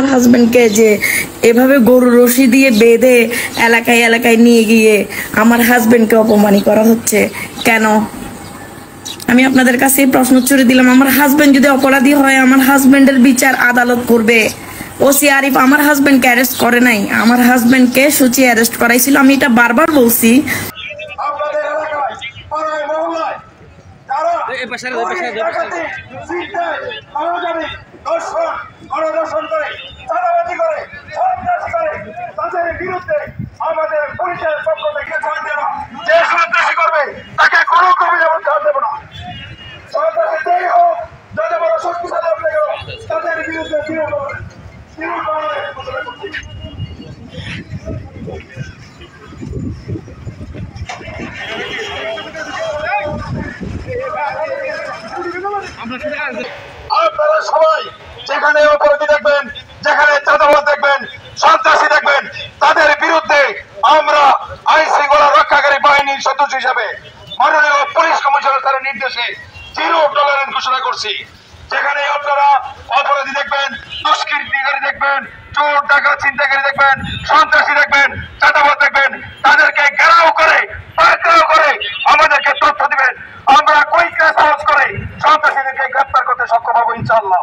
আমার হাজবেন্ডকে যে এভাবে গরু রশি দিয়ে বেঁধে এলাকায় এলাকায় নিয়ে গিয়ে আমার হাজবেন্ডকে অপমানি করা হচ্ছে কেন? আমি আপনাদের কাছে প্রশ্ন ছুড়ে দিলাম, আমার হাজবেন্ড যদি অপরাধী হয় আমার হাজবেন্ডের বিচার আদালত করবে। ওসি আরিফ আমার হাজবেন্ডকে অ্যারেস্ট করে নাই, আমার হাজবেন্ডকে সুচি অ্যারেস্ট করাইছিল। আমি এটা বারবার বলছি। আমাদের পুলিশের পক্ষ থেকে যে সন্ত্রাসী করবে তাকে কোনো কমে যেমন ছাড় দেবো না। সন্ত্রাসী যেই হোক, যত বড় শক্তিশালী হতে গেল তাদের বিরুদ্ধে আপনারা সবাই যেখানে অপরাধী দেখবেন, যেখানে চাঁদাবাজ দেখবেন, সন্ত্রাসী দেখবেন, তাদের বিরুদ্ধে আমরা আইন শৃঙ্খলা রক্ষাকারী বাহিনীর সদস্য হিসাবে মাননীয় পুলিশ কমিশনার স্যারের নির্দেশে জিরো টলারেন্স ঘোষণা করছি। যেখানে আপনারা অপরাধী দেখবেন, দুষ্কৃতিকারী দেখবেন, চোর ডাকাত ছিনতাইকারী দেখবেন, সন্ত্রাসী দেখবেন, চাঁদাবাজ দেখবেন, তাদেরকে ঘেরাও করে পাকড়াও করে আমাদেরকে তথ্য দিবেন। আমরা কুইকলি সাহস করে সন্ত্রাসীদেরকে গ্রেফতার করতে সক্ষম হবো ইনশাআল্লাহ।